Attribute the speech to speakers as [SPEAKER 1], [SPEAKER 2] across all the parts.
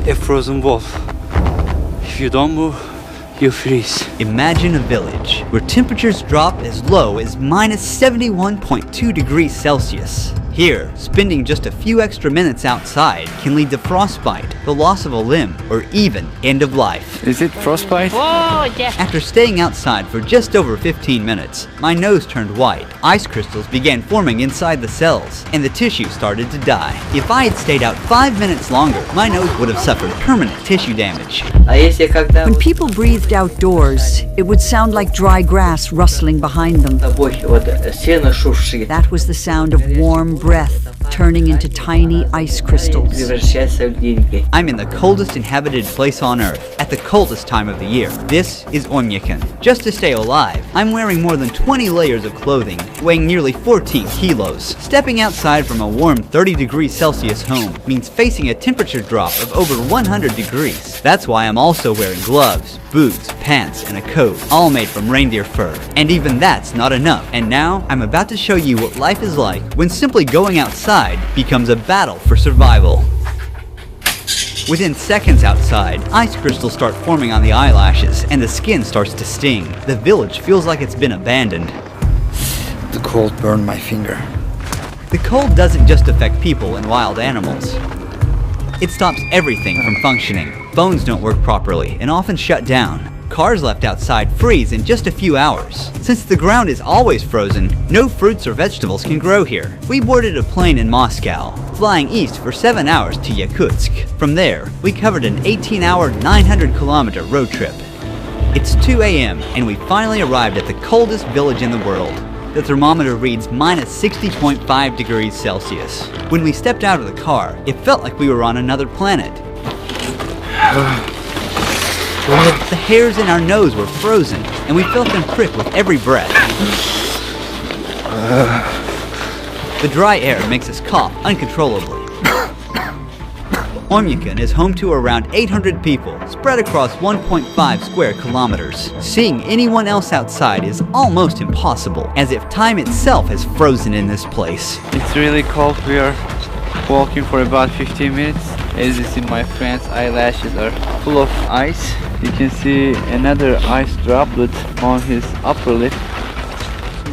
[SPEAKER 1] a frozen wall. If you don't move, you freeze.
[SPEAKER 2] Imagine a village where temperatures drop as low as minus 71.2 degrees Celsius. Here, spending just a few extra minutes outside can lead to frostbite, the loss of a limb, or even end of life.
[SPEAKER 1] Is it frostbite?
[SPEAKER 3] Oh, yeah.
[SPEAKER 2] After staying outside for just over 15 minutes, my nose turned white. Ice crystals began forming inside the cells, and the tissue started to die. If I had stayed out 5 minutes longer, my nose would have suffered permanent tissue damage.
[SPEAKER 4] When people breathed outdoors, it would sound like dry grass rustling behind them. That was the sound of warm breath turning into tiny ice crystals.
[SPEAKER 2] I'm in the coldest inhabited place on Earth, at the coldest time of the year. This is Oymyakon. Just to stay alive, I'm wearing more than 20 layers of clothing, weighing nearly 14 kilos. Stepping outside from a warm 30 degrees Celsius home means facing a temperature drop of over 100 degrees. That's why I'm also wearing gloves, boots, pants, and a coat, all made from reindeer fur. And even that's not enough. And now, I'm about to show you what life is like when simply going outside becomes a battle for survival. Within seconds outside, ice crystals start forming on the eyelashes, and the skin starts to sting. The village feels like it's been abandoned.
[SPEAKER 1] The cold burned my finger.
[SPEAKER 2] The cold doesn't just affect people and wild animals. It stops everything from functioning. Phones don't work properly and often shut down. Cars left outside freeze in just a few hours. Since the ground is always frozen, no fruits or vegetables can grow here. We boarded a plane in Moscow, flying east for 7 hours to Yakutsk. From there, we covered an 18-hour, 900-kilometer road trip. It's 2 a.m. and we finally arrived at the coldest village in the world. The thermometer reads minus 60.5 degrees Celsius. When we stepped out of the car, it felt like we were on another planet. The hairs in our nose were frozen, and we felt them prick with every breath. The dry air makes us cough uncontrollably. Oymyakon is home to around 800 people, spread across 1.5 square kilometers. Seeing anyone else outside is almost impossible, as if time itself has frozen in this place.
[SPEAKER 1] It's really cold. We are walking for about 15 minutes. As you see, my friend's eyelashes are full of ice. You can see another ice droplet on his upper lip.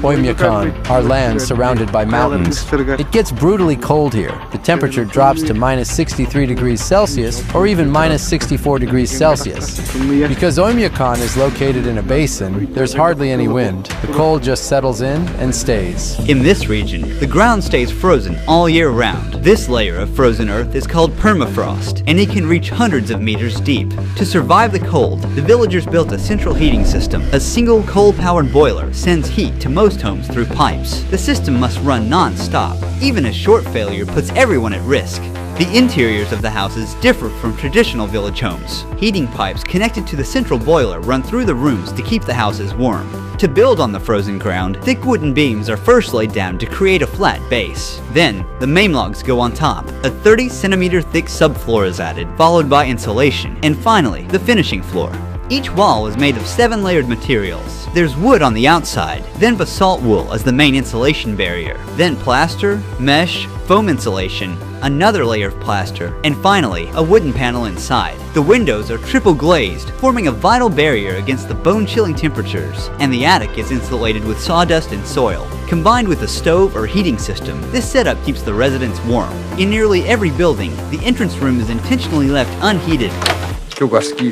[SPEAKER 5] Oymyakon, our land surrounded by mountains. It gets brutally cold here. The temperature drops to minus 63 degrees Celsius or even minus 64 degrees Celsius. Because Oymyakon is located in a basin, there's hardly any wind. The cold just settles in and stays.
[SPEAKER 2] In this region, the ground stays frozen all year round. This layer of frozen earth is called permafrost, and it can reach hundreds of meters deep. To survive the cold, the villagers built a central heating system. A single coal-powered boiler sends heat to most homes through pipes. The system must run non-stop. Even a short failure puts everyone at risk. The interiors of the houses differ from traditional village homes. Heating pipes connected to the central boiler run through the rooms to keep the houses warm. To build on the frozen ground, thick wooden beams are first laid down to create a flat base. Then, the main logs go on top. A 30-centimeter thick subfloor is added, followed by insulation, and finally, the finishing floor. Each wall is made of 7-layered materials. There's wood on the outside, then basalt wool as the main insulation barrier, then plaster, mesh, foam insulation, another layer of plaster, and finally, a wooden panel inside. The windows are triple glazed, forming a vital barrier against the bone-chilling temperatures, and the attic is insulated with sawdust and soil. Combined with a stove or heating system, this setup keeps the residents warm. In nearly every building, the entrance room is intentionally left unheated.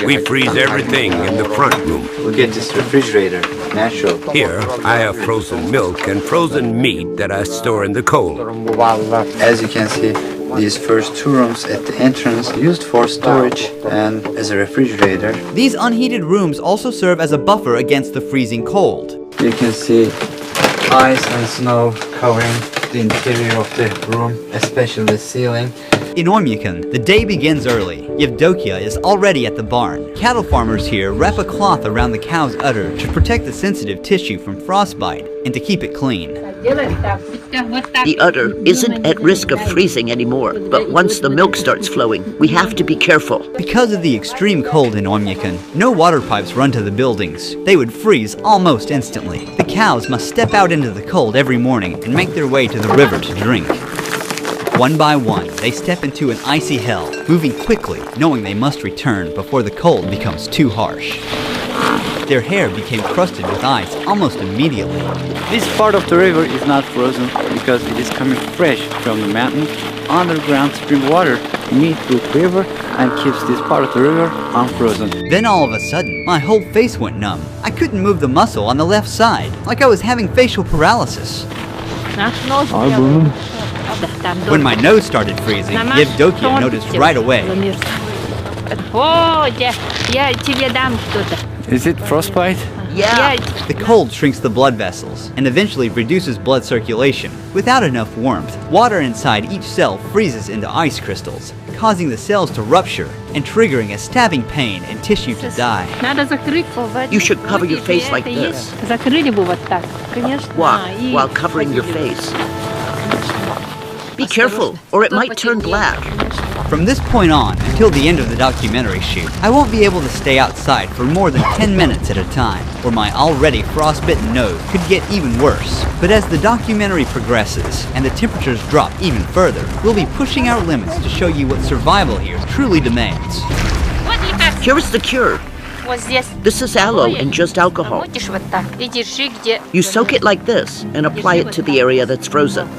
[SPEAKER 6] We freeze everything in the front room.
[SPEAKER 7] We'll get this refrigerator, natural.
[SPEAKER 6] Here, I have frozen milk and frozen meat that I store in the cold.
[SPEAKER 7] As you can see, these first 2 rooms at the entrance used for storage and as a refrigerator.
[SPEAKER 2] These unheated rooms also serve as a buffer against the freezing cold.
[SPEAKER 7] You can see ice and snow covering the interior of the room, especially the ceiling.
[SPEAKER 2] In Oymyakon, the day begins early. Yevdokia is already at the barn. Cattle farmers here wrap a cloth around the cow's udder to protect the sensitive tissue from frostbite and to keep it clean.
[SPEAKER 8] The udder isn't at risk of freezing anymore, but once the milk starts flowing, we have to be careful.
[SPEAKER 2] Because of the extreme cold in Oymyakon, no water pipes run to the buildings. They would freeze almost instantly. The cows must step out into the cold every morning and make their way to the river to drink. One by one, they step into an icy hell, moving quickly, knowing they must return before the cold becomes too harsh. Their hair became crusted with ice almost immediately.
[SPEAKER 1] This part of the river is not frozen because it is coming fresh from the mountain. Underground spring water meets with river and keeps this part of the river unfrozen.
[SPEAKER 2] Then all of a sudden, my whole face went numb. I couldn't move the muscle on the left side, like I was having facial paralysis. When my nose started freezing, Yevdokia noticed right away.
[SPEAKER 1] Is it frostbite?
[SPEAKER 8] Yeah.
[SPEAKER 2] The cold shrinks the blood vessels and eventually reduces blood circulation. Without enough warmth, water inside each cell freezes into ice crystals, causing the cells to rupture and triggering a stabbing pain and tissue to die.
[SPEAKER 8] You should cover your face like this. While covering your face. Be careful, or it might turn black.
[SPEAKER 2] From this point on, until the end of the documentary shoot, I won't be able to stay outside for more than 10 minutes at a time, or my already frostbitten nose could get even worse. But as the documentary progresses, and the temperatures drop even further, we'll be pushing our limits to show you what survival here truly demands.
[SPEAKER 8] Here is the cure. This is aloe and just alcohol. You soak it like this, and apply it to the area that's frozen.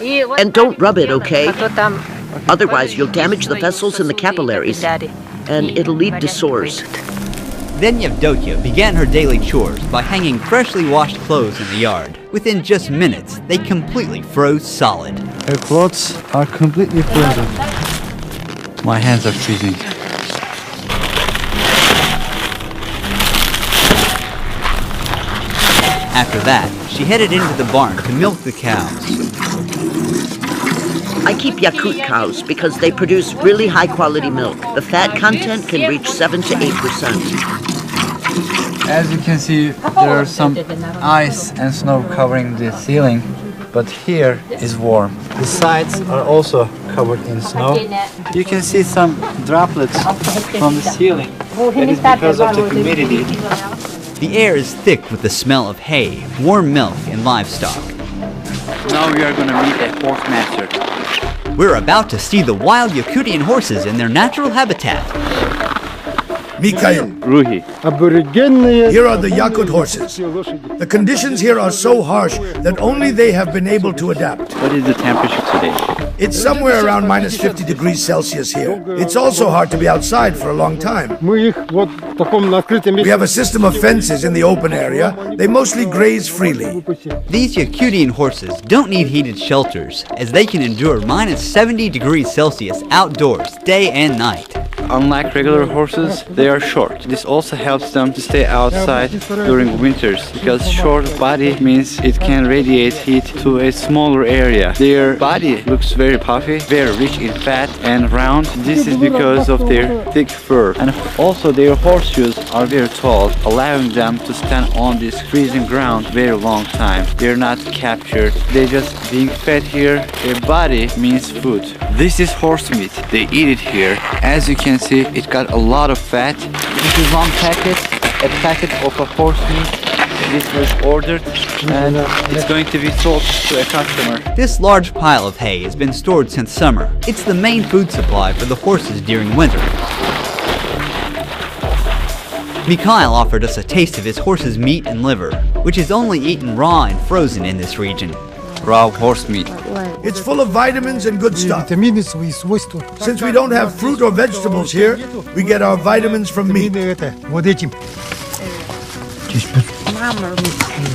[SPEAKER 8] And don't rub it, okay? Otherwise, you'll damage the vessels in the capillaries, and it'll lead to sores.
[SPEAKER 2] Then Yevdokia began her daily chores by hanging freshly washed clothes in the yard. Within just minutes, they completely froze solid.
[SPEAKER 1] Her clothes are completely frozen. My hands are freezing.
[SPEAKER 2] After that, she headed into the barn to milk the cows.
[SPEAKER 8] I keep Yakut cows because they produce really high-quality milk. The fat content can reach 7 to 8%.
[SPEAKER 1] As you can see, there are some ice and snow covering the ceiling, but here is warm. The sides are also covered in snow. You can see some droplets from the ceiling. That is because of the humidity.
[SPEAKER 2] The air is thick with the smell of hay, warm milk, and livestock.
[SPEAKER 1] Now we are going to meet a horse master.
[SPEAKER 2] We're about to see the wild Yakutian horses in their natural habitat.
[SPEAKER 3] Mikhail,
[SPEAKER 1] Ruhi.
[SPEAKER 3] here are the Yakut horses. The conditions here are so harsh that only they have been able to adapt.
[SPEAKER 1] What is the temperature today?
[SPEAKER 3] It's somewhere around minus 50 degrees Celsius here. It's also hard to be outside for a long time. We have a system of fences in the open area. They mostly graze freely.
[SPEAKER 2] These Yakutian horses don't need heated shelters, as they can endure minus 70 degrees Celsius outdoors day and night.
[SPEAKER 1] Unlike regular horses, they are short. This also helps them to stay outside during winters, because short body means it can radiate heat to a smaller area. Their body looks very puffy, very rich in fat and round. This is because of their thick fur. And also their horseshoes are very tall, allowing them to stand on this freezing ground very long time. They're not captured. They're just being fed here. Their body means food. This is horse meat. They eat it here. As you can see, it got a lot of fat. This is one packet, a packet of a horse meat. This was ordered and it's going to be sold to a customer.
[SPEAKER 2] This large pile of hay has been stored since summer. It's the main food supply for the horses during winter. Mikhail offered us a taste of his horse's meat and liver, which is only eaten raw and frozen in this region.
[SPEAKER 1] Raw horse meat.
[SPEAKER 3] It's full of vitamins and good stuff. Since we don't have fruit or vegetables here, we get our vitamins from meat.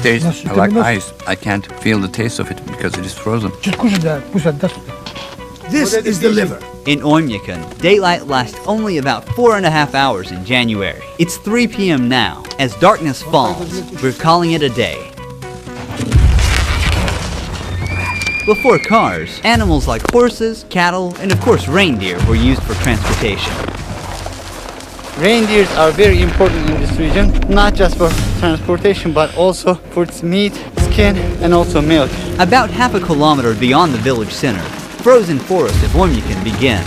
[SPEAKER 9] Tastes like ice. I can't feel the taste of it because it is frozen.
[SPEAKER 3] This is the liver.
[SPEAKER 2] In Oymyakon, daylight lasts only about 4.5 hours in January. It's 3 p.m. now. As darkness falls, we're calling it a day. Before cars, animals like horses, cattle, and of course reindeer were used for transportation.
[SPEAKER 1] Reindeers are very important in this region, not just for transportation, but also for its meat, skin, and also milk.
[SPEAKER 2] About half a kilometer beyond the village center, frozen forest of Oymyakon begins.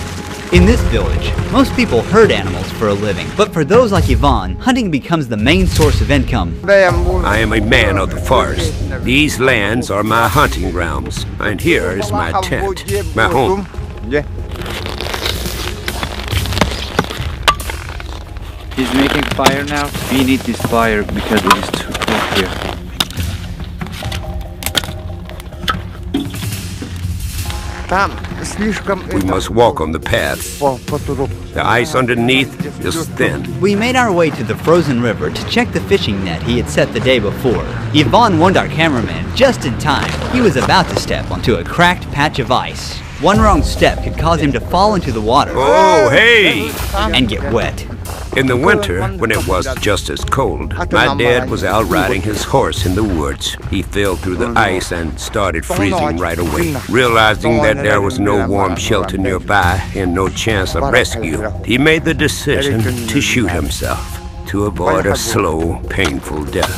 [SPEAKER 2] In this village, most people herd animals for a living, but for those like Ivan, hunting becomes the main source of income.
[SPEAKER 6] I am a man of the forest. These lands are my hunting grounds, and here is my tent, my home.
[SPEAKER 1] He's making fire now. We need this fire because it is too cold here.
[SPEAKER 6] We must walk on the path. The ice underneath is thin.
[SPEAKER 2] We made our way to the frozen river to check the fishing net he had set the day before. Ivan warned our cameraman just in time. He was about to step onto a cracked patch of ice. One wrong step could cause him to fall into the water.
[SPEAKER 6] Oh, hey!
[SPEAKER 2] And get wet.
[SPEAKER 6] In the winter, when it was just as cold, my dad was out riding his horse in the woods. He fell through the ice and started freezing right away. Realizing that there was no warm shelter nearby and no chance of rescue, he made the decision to shoot himself to avoid a slow, painful death.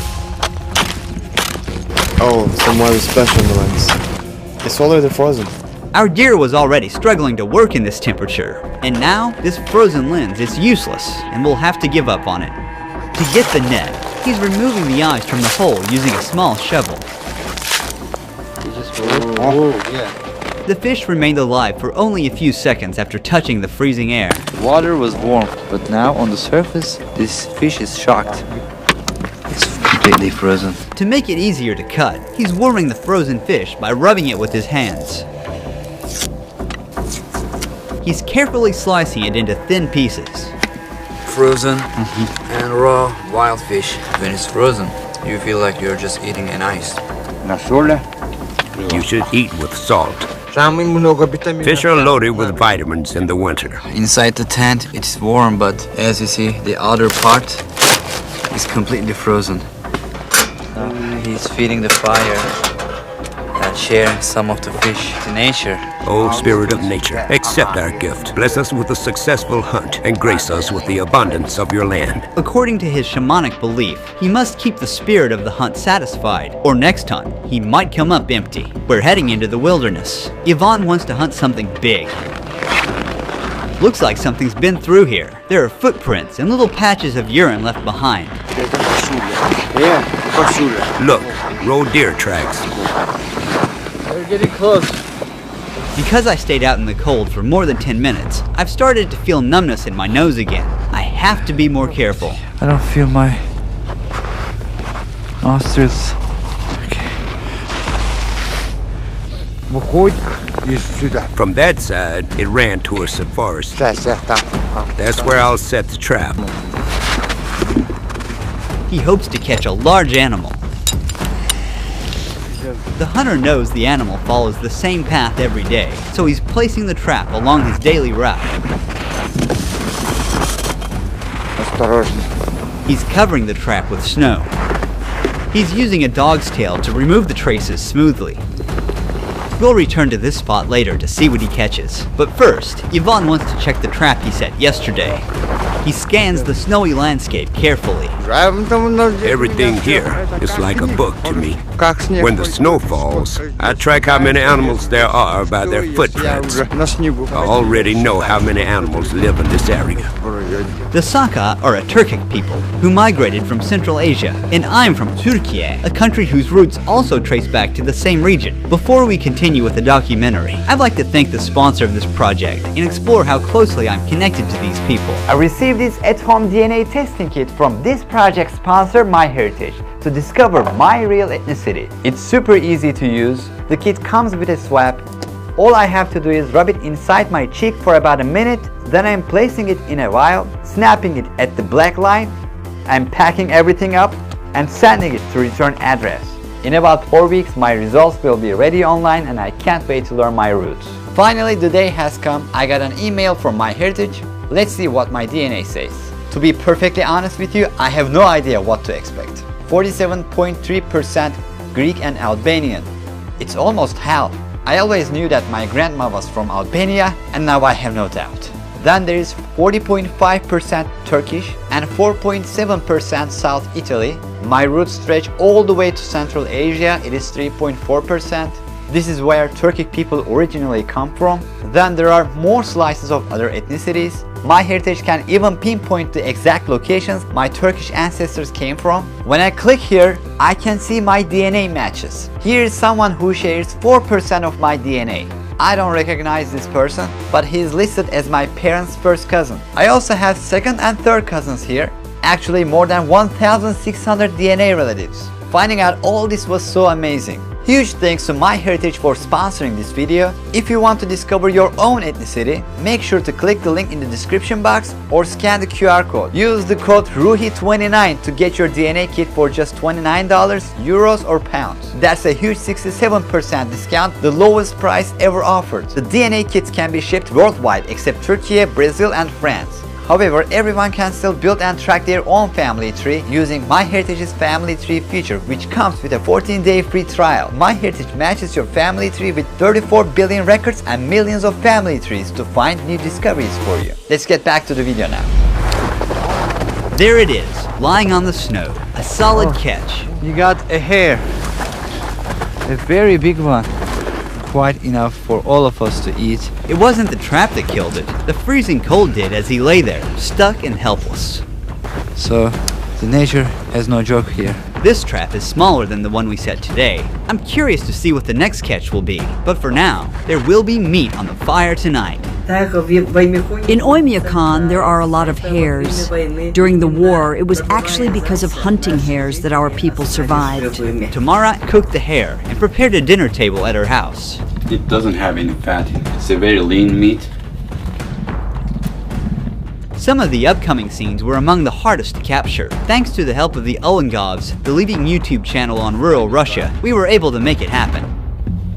[SPEAKER 10] Oh, some weather special ones. It's already frozen.
[SPEAKER 2] Our gear was already struggling to work in this temperature, and now this frozen lens is useless and we'll have to give up on it. To get the net, he's removing the ice from the hole using a small shovel. The fish remained alive for only a few seconds after touching the freezing air.
[SPEAKER 1] Water was warm, but now on the surface, this fish is shocked. It's completely frozen.
[SPEAKER 2] To make it easier to cut, he's warming the frozen fish by rubbing it with his hands. He's carefully slicing it into thin pieces.
[SPEAKER 9] Frozen and raw wild fish. When it's frozen, you feel like you're just eating an ice.
[SPEAKER 6] You should eat with salt. Fish are loaded with vitamins in the winter.
[SPEAKER 9] Inside the tent, it's warm, but as you see, the outer part is completely frozen. He's feeding the fire and sharing some of the fish to nature.
[SPEAKER 6] O Spirit of nature, accept our gift. Bless us with a successful hunt and grace us with the abundance of your land.
[SPEAKER 2] According to his shamanic belief, he must keep the spirit of the hunt satisfied, or next hunt, he might come up empty. We're heading into the wilderness. Ivan wants to hunt something big. Looks like something's been through here. There are footprints and little patches of urine left behind.
[SPEAKER 6] Look, road deer tracks.
[SPEAKER 1] We're getting close.
[SPEAKER 2] Because I stayed out in the cold for more than 10 minutes, I've started to feel numbness in my nose again. I have to be more careful.
[SPEAKER 1] I don't feel my nostrils.
[SPEAKER 6] From that side, it ran towards the forest. That's where I'll set the trap.
[SPEAKER 2] He hopes to catch a large animal. The hunter knows the animal follows the same path every day, so he's placing the trap along his daily route. He's covering the trap with snow. He's using a dog's tail to remove the traces smoothly. We'll return to this spot later to see what he catches. But first, Ivan wants to check the trap he set yesterday. He scans the snowy landscape carefully.
[SPEAKER 6] Everything here is like a book to me. When the snow falls, I track how many animals there are by their footprints. I already know how many animals live in this area.
[SPEAKER 2] The Saka are a Turkic people who migrated from Central Asia, and I'm from Turkey, a country whose roots also trace back to the same region. Before we continue with the documentary, I'd like to thank the sponsor of this project and explore how closely I'm connected to these people.
[SPEAKER 11] I received this at-home DNA testing kit from this project sponsor, MyHeritage, to discover my real ethnicity. It's super easy to use. The kit comes with a swab. All I have to do is rub it inside my cheek for about a minute, then I'm placing it in a vial, snapping it at the black line, I'm packing everything up and sending it to return address. In about 4 weeks, my results will be ready online and I can't wait to learn my roots. Finally, the day has come. I got an email from MyHeritage. Let's see what my DNA says. To be perfectly honest with you, I have no idea what to expect. 47.3% Greek and Albanian. It's almost half. I always knew that my grandma was from Albania, and now I have no doubt. Then there is 40.5% Turkish and 4.7% South Italy. My roots stretch all the way to Central Asia, it is 3.4%. This is where Turkic people originally come from. Then there are more slices of other ethnicities. MyHeritage can even pinpoint the exact locations my Turkish ancestors came from. When I click here, I can see my DNA matches. Here is someone who shares 4% of my DNA. I don't recognize this person, but he is listed as my parents' first cousin. I also have second and third cousins here. Actually, more than 1,600 DNA relatives. Finding out all this was so amazing. Huge thanks to MyHeritage for sponsoring this video. If you want to discover your own ethnicity, make sure to click the link in the description box or scan the QR code. Use the code RUHI29 to get your DNA kit for just $29, euros or pounds. That's a huge 67% discount, the lowest price ever offered. The DNA kits can be shipped worldwide except Turkey, Brazil and France. However, everyone can still build and track their own family tree using MyHeritage's family tree feature, which comes with a 14-day free trial. MyHeritage matches your family tree with 34 billion records and millions of family trees to find new discoveries for you. Let's get back to the video now.
[SPEAKER 2] There it is, lying on the snow. A solid catch.
[SPEAKER 1] You got a hare. A very big one. Quite enough for all of us to eat.
[SPEAKER 2] It wasn't the trap that killed it. The freezing cold did as he lay there, stuck and helpless.
[SPEAKER 1] So, the nature has no joke here.
[SPEAKER 2] This trap is smaller than the one we set today. I'm curious to see what the next catch will be. But for now, there will be meat on the fire tonight.
[SPEAKER 4] In Oymyakon, there are a lot of hares. During the war, it was actually because of hunting hares that our people survived.
[SPEAKER 2] Tamara cooked the hare and prepared a dinner table at her house.
[SPEAKER 12] It doesn't have any fat in it. It's a very lean meat.
[SPEAKER 2] Some of the upcoming scenes were among the hardest to capture. Thanks to the help of the Ulangovs, the leading YouTube channel on rural Russia, we were able to make it happen.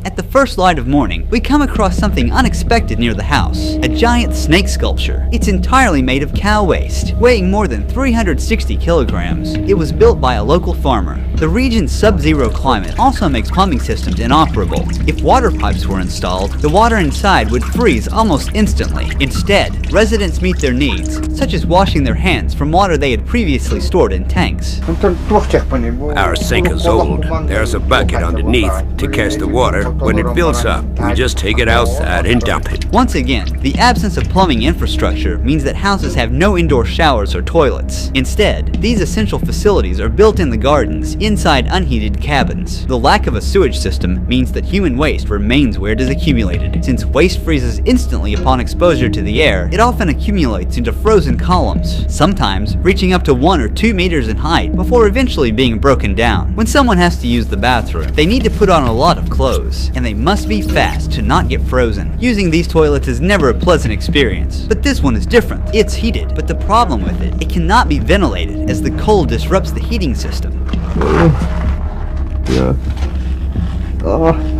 [SPEAKER 2] At the first light of morning, we come across something unexpected near the house. A giant snake sculpture. It's entirely made of cow waste, weighing more than 360 kilograms. It was built by a local farmer. The region's sub-zero climate also makes plumbing systems inoperable. If water pipes were installed, the water inside would freeze almost instantly. Instead, residents meet their needs, such as washing their hands from water they had previously stored in tanks.
[SPEAKER 6] Our sink is old. There's a bucket underneath to catch the water. When it fills up, we just take it outside and dump it.
[SPEAKER 2] Once again, the absence of plumbing infrastructure means that houses have no indoor showers or toilets. Instead, these essential facilities are built in the gardens, inside unheated cabins. The lack of a sewage system means that human waste remains where it is accumulated. Since waste freezes instantly upon exposure to the air, it often accumulates into frozen columns, sometimes reaching up to 1 or 2 meters in height before eventually being broken down. When someone has to use the bathroom, they need to put on a lot of clothes, and they must be fast to not get frozen. Using these toilets is never a pleasant experience, but this one is different. It's heated, but the problem with it cannot be ventilated as the cold disrupts the heating system.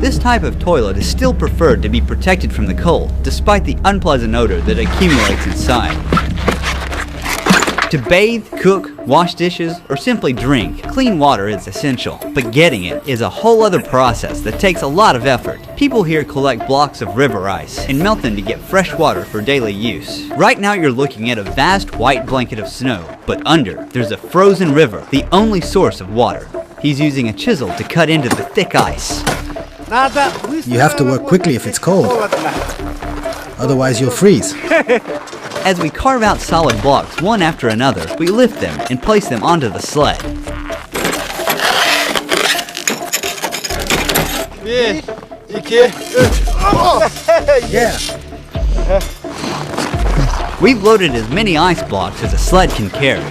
[SPEAKER 2] This type of toilet is still preferred to be protected from the cold, despite the unpleasant odor that accumulates inside. To bathe, cook, wash dishes, or simply drink, clean water is essential, but getting it is a whole other process that takes a lot of effort. People here collect blocks of river ice and melt them to get fresh water for daily use. Right now you're looking at a vast white blanket of snow, but under, there's a frozen river, the only source of water. He's using a chisel to cut into the thick ice.
[SPEAKER 13] You have to work quickly if it's cold. Otherwise you'll freeze.
[SPEAKER 2] As we carve out solid blocks one after another, we lift them and place them onto the sled.
[SPEAKER 13] Yeah.
[SPEAKER 2] We've loaded as many ice blocks as a sled can carry.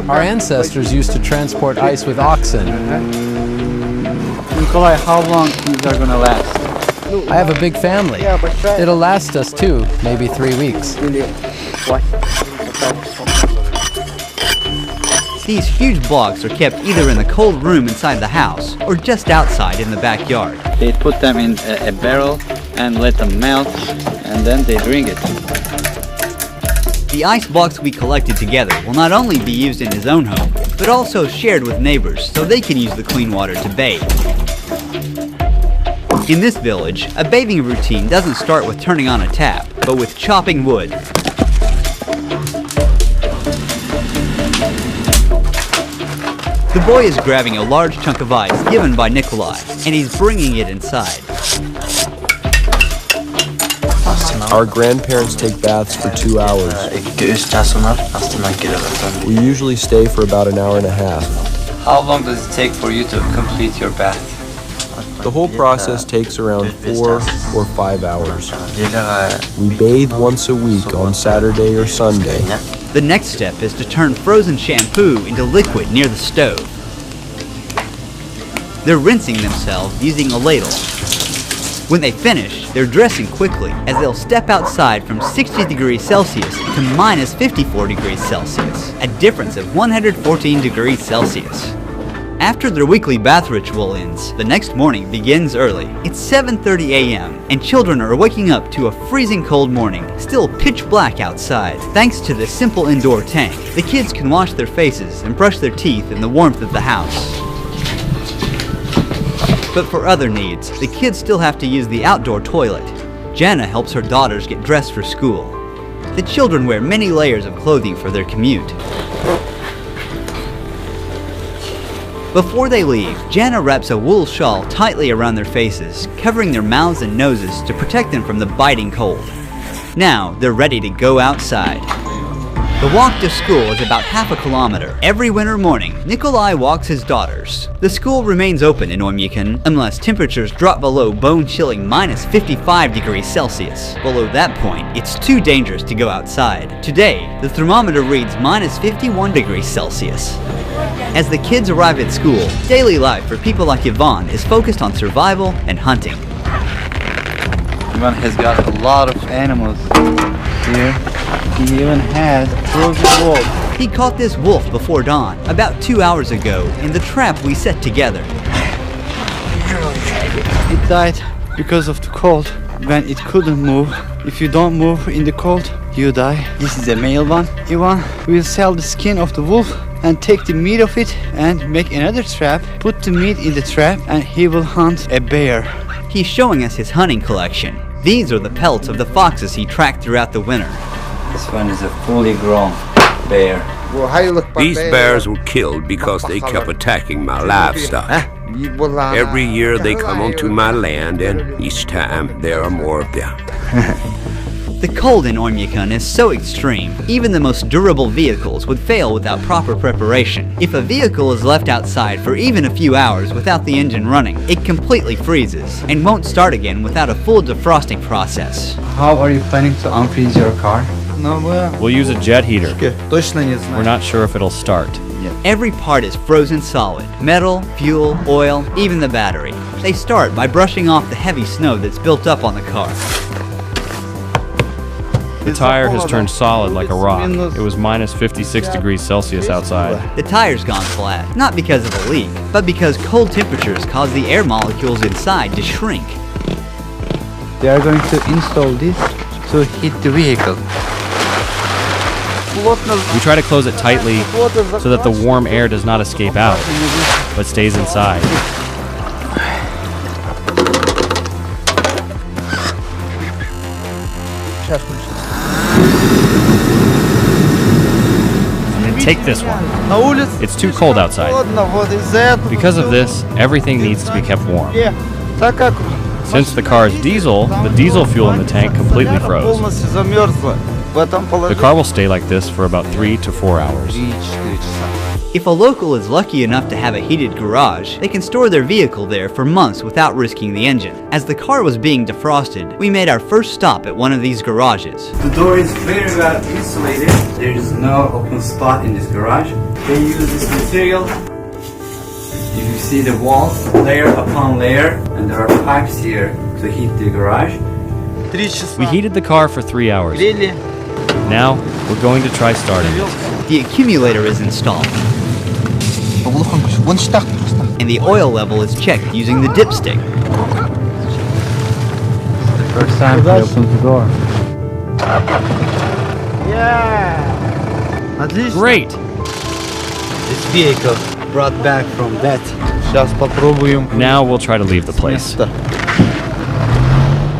[SPEAKER 5] Our ancestors used to transport ice with oxen.
[SPEAKER 1] Nikolai, how long these are gonna last?
[SPEAKER 5] I have a big family. It'll last us 2, maybe 3 weeks.
[SPEAKER 2] These huge blocks are kept either in the cold room inside the house or just outside in the backyard.
[SPEAKER 1] They put them in a barrel and let them melt, and then they drink it.
[SPEAKER 2] The ice blocks we collected together will not only be used in his own home, but also shared with neighbors so they can use the clean water to bathe. In this village, a bathing routine doesn't start with turning on a tap, but with chopping wood. The boy is grabbing a large chunk of ice given by Nikolai, and he's bringing it inside.
[SPEAKER 14] Our grandparents take baths for 2 hours. We usually stay for about an hour and a half.
[SPEAKER 9] How long does it take for you to complete your bath?
[SPEAKER 14] The whole process takes around 4 or 5 hours. We bathe once a week on Saturday or Sunday.
[SPEAKER 2] The next step is to turn frozen shampoo into liquid near the stove. They're rinsing themselves using a ladle. When they finish, they're dressing quickly as they'll step outside from 60 degrees Celsius to minus 54 degrees Celsius, a difference of 114 degrees Celsius. After their weekly bath ritual ends, the next morning begins early. It's 7:30 a.m. and children are waking up to a freezing cold morning, still pitch black outside. Thanks to this simple indoor tank, the kids can wash their faces and brush their teeth in the warmth of the house. But for other needs, the kids still have to use the outdoor toilet. Jana helps her daughters get dressed for school. The children wear many layers of clothing for their commute. Before they leave, Jana wraps a wool shawl tightly around their faces, covering their mouths and noses to protect them from the biting cold. Now, they're ready to go outside. The walk to school is about half a kilometer. Every winter morning, Nikolai walks his daughters. The school remains open in Oymyakon unless temperatures drop below bone-chilling minus 55 degrees Celsius. Below that point, it's too dangerous to go outside. Today, the thermometer reads minus 51 degrees Celsius. As the kids arrive at school, daily life for people like Yvonne is focused on survival and hunting.
[SPEAKER 1] Ivan has got a lot of animals here. He even has a frozen wolf.
[SPEAKER 2] He caught this wolf before dawn, about 2 hours ago, in the trap we set together.
[SPEAKER 1] It died because of the cold. When it couldn't move, if you don't move in the cold, you die. This is a male one. Ivan will sell the skin of the wolf and take the meat of it and make another trap, put the meat in the trap, and he will hunt a bear.
[SPEAKER 2] He's showing us his hunting collection. These are the pelts of the foxes he tracked throughout the winter.
[SPEAKER 9] This one is a fully grown bear.
[SPEAKER 6] These bears were killed because they kept attacking my livestock. Every year they come onto my land, and each time there are more of them.
[SPEAKER 2] The cold in Oymyakon is so extreme, even the most durable vehicles would fail without proper preparation. If a vehicle is left outside for even a few hours without the engine running, it completely freezes and won't start again without a full defrosting process.
[SPEAKER 1] How are you planning to unfreeze your car?
[SPEAKER 15] We'll use a jet heater. We're not sure if it'll start.
[SPEAKER 2] Every part is frozen solid. Metal, fuel, oil, even the battery. They start by brushing off the heavy snow that's built up on the car.
[SPEAKER 15] The tire has turned solid like a rock. It was minus 56 degrees Celsius outside.
[SPEAKER 2] The tire's gone flat, not because of a leak, but because cold temperatures cause the air molecules inside to shrink.
[SPEAKER 1] They are going to install this to heat the vehicle.
[SPEAKER 15] We try to close it tightly so that the warm air does not escape out, but stays inside. And take this one. It's too cold outside. Because of this, everything needs to be kept warm. Since the car is diesel, the diesel fuel in the tank completely froze. The car will stay like this for about 3 to 4 hours.
[SPEAKER 2] If a local is lucky enough to have a heated garage, they can store their vehicle there for months without risking the engine. As the car was being defrosted, we made our first stop at one of these garages.
[SPEAKER 1] The door is very well insulated. There is no open spot in this garage. They use this material. You see the walls, layer upon layer, and there are pipes here to heat the garage.
[SPEAKER 15] We heated the car for 3 hours. Now, we're going to try starting it.
[SPEAKER 2] The accumulator is installed, and the oil level is checked using the dipstick.
[SPEAKER 1] The first time he opens the door.
[SPEAKER 15] Great!
[SPEAKER 1] This vehicle brought back from death.
[SPEAKER 15] Now we'll try to leave the place.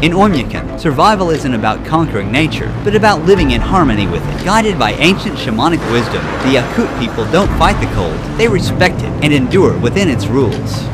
[SPEAKER 2] In Oymyakon, survival isn't about conquering nature, but about living in harmony with it. Guided by ancient shamanic wisdom, the Yakut people don't fight the cold, they respect it and endure within its rules.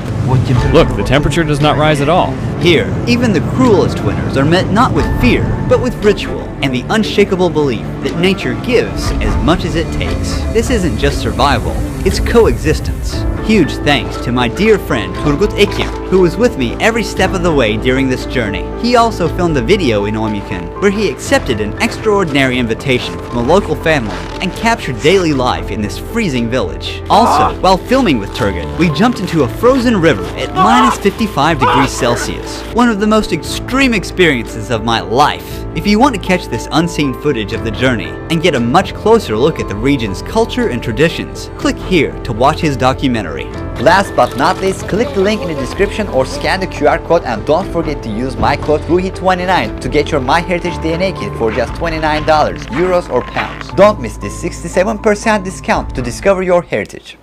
[SPEAKER 15] Look, the temperature does not rise at all.
[SPEAKER 2] Here, even the cruelest winters are met not with fear, but with ritual and the unshakable belief that nature gives as much as it takes. This isn't just survival, it's coexistence. Huge thanks to my dear friend Turgut Ekim, who was with me every step of the way during this journey. He also filmed a video in Oymyakon where he accepted an extraordinary invitation from a local family and captured daily life in this freezing village. Also, while filming with Turgut, we jumped into a frozen river at minus 55 degrees Celsius, one of the most extreme experiences of my life. If you want to catch this unseen footage of the journey and get a much closer look at the region's culture and traditions, click here to watch his documentary.
[SPEAKER 11] Last but not least, click the link in the description or scan the QR code, and don't forget to use my code RUHI29 to get your MyHeritage DNA kit for just $29, euros or pounds. Don't miss this 67% discount to discover your heritage.